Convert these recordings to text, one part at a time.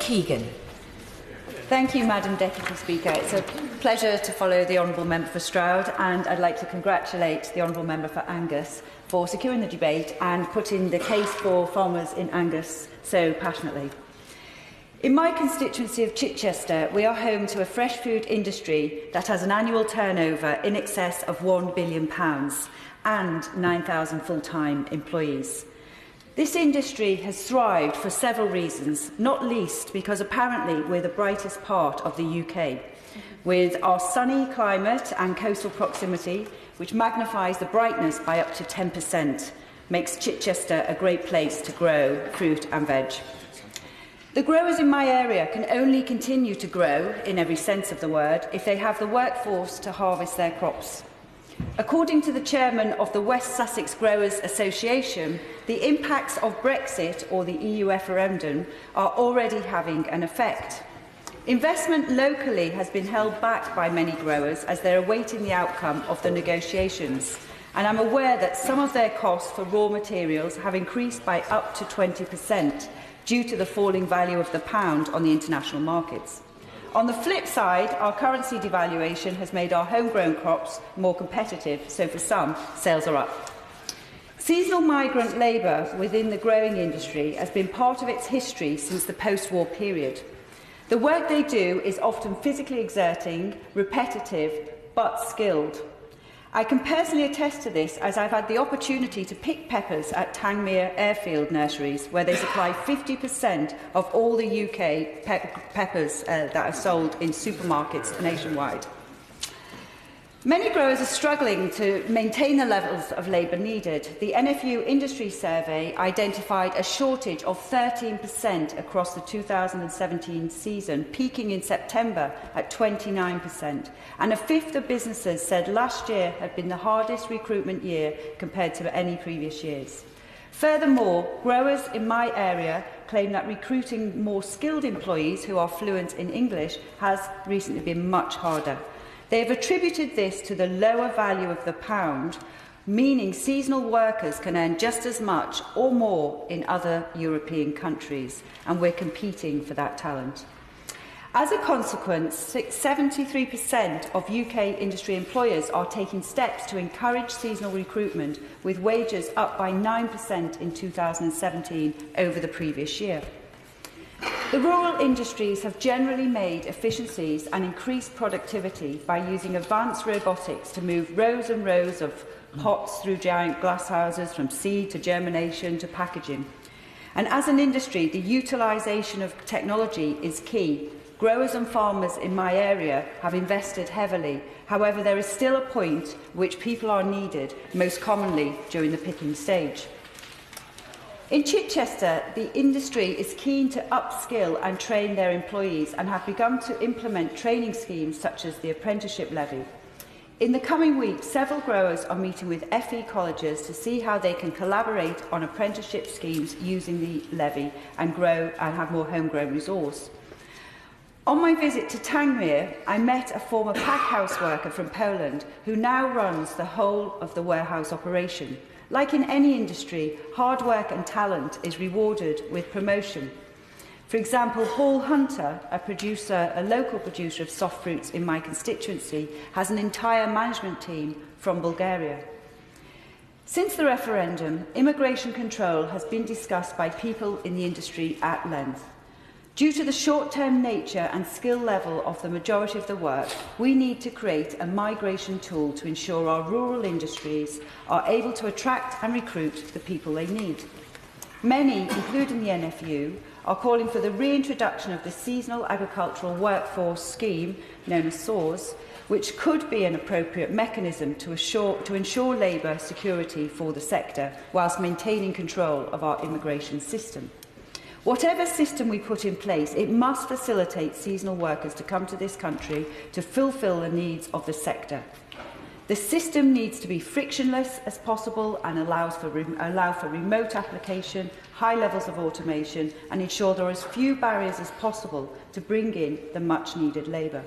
Keegan. Thank you, Madam Deputy Speaker. It's a pleasure to follow the Honourable Member for Stroud, and I'd like to congratulate the Honourable Member for Angus for securing the debate and putting the case for farmers in Angus so passionately. In my constituency of Chichester, we are home to a fresh food industry that has an annual turnover in excess of £1 billion and 9,000 full-time employees. This industry has thrived for several reasons, not least because apparently we're the brightest part of the UK, with our sunny climate and coastal proximity, which magnifies the brightness by up to 10%, makes Chichester a great place to grow fruit and veg. The growers in my area can only continue to grow, in every sense of the word, if they have the workforce to harvest their crops. According to the chairman of the West Sussex Growers Association, the impacts of Brexit or the EU referendum are already having an effect. Investment locally has been held back by many growers as they are awaiting the outcome of the negotiations, and I'm aware that some of their costs for raw materials have increased by up to 20% due to the falling value of the pound on the international markets. On the flip side, our currency devaluation has made our homegrown crops more competitive, so for some, sales are up. Seasonal migrant labour within the growing industry has been part of its history since the post-war period. The work they do is often physically exerting, repetitive, but skilled. I can personally attest to this as I've had the opportunity to pick peppers at Tangmere Airfield nurseries, where they supply 50% of all the UK peppers that are sold in supermarkets nationwide. Many growers are struggling to maintain the levels of labour needed. The NFU Industry Survey identified a shortage of 13% across the 2017 season, peaking in September at 29%. And a fifth of businesses said last year had been the hardest recruitment year compared to any previous years. Furthermore, growers in my area claim that recruiting more skilled employees who are fluent in English has recently been much harder. They have attributed this to the lower value of the pound, meaning seasonal workers can earn just as much or more in other European countries, and we're competing for that talent. As a consequence, 73% of UK industry employers are taking steps to encourage seasonal recruitment, with wages up by 9% in 2017 over the previous year. The rural industries have generally made efficiencies and increased productivity by using advanced robotics to move rows and rows of pots through giant glasshouses from seed to germination to packaging. And as an industry, the utilisation of technology is key. Growers and farmers in my area have invested heavily. However, there is still a point at which people are needed, most commonly during the picking stage. In Chichester, the industry is keen to upskill and train their employees and have begun to implement training schemes such as the apprenticeship levy. In the coming weeks, several growers are meeting with FE colleges to see how they can collaborate on apprenticeship schemes using the levy and grow and have more homegrown resource. On my visit to Tangmere, I met a former pack house worker from Poland who now runs the whole of the warehouse operation. Like in any industry, hard work and talent is rewarded with promotion. For example, Hall Hunter, a local producer of soft fruits in my constituency, has an entire management team from Bulgaria. Since the referendum, immigration control has been discussed by people in the industry at length. Due to the short-term nature and skill level of the majority of the work, we need to create a migration tool to ensure our rural industries are able to attract and recruit the people they need. Many, including the NFU, are calling for the reintroduction of the Seasonal Agricultural Workforce Scheme, known as SAWS, which could be an appropriate mechanism to ensure labour security for the sector, whilst maintaining control of our immigration system. Whatever system we put in place, it must facilitate seasonal workers to come to this country to fulfil the needs of the sector. The system needs to be frictionless as possible and allow for remote application, high levels of automation, and ensure there are as few barriers as possible to bring in the much-needed labour.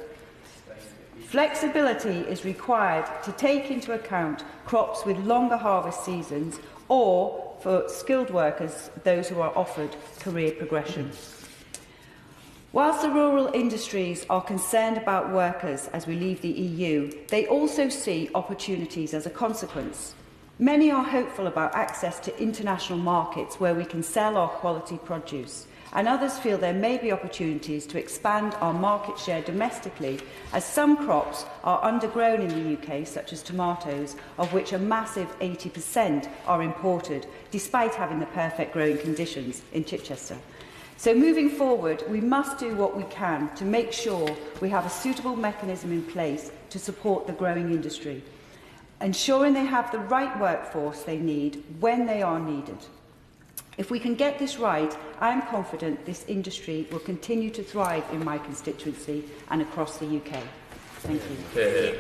Flexibility is required to take into account crops with longer harvest seasons or for skilled workers, those who are offered career progression. Whilst the rural industries are concerned about workers as we leave the EU, they also see opportunities as a consequence. Many are hopeful about access to international markets where we can sell our quality produce, and others feel there may be opportunities to expand our market share domestically, as some crops are undergrown in the UK, such as tomatoes, of which a massive 80% are imported, despite having the perfect growing conditions in Chichester. So moving forward, we must do what we can to make sure we have a suitable mechanism in place to support the growing industry, ensuring they have the right workforce they need when they are needed. If we can get this right, I am confident this industry will continue to thrive in my constituency and across the UK. Thank you.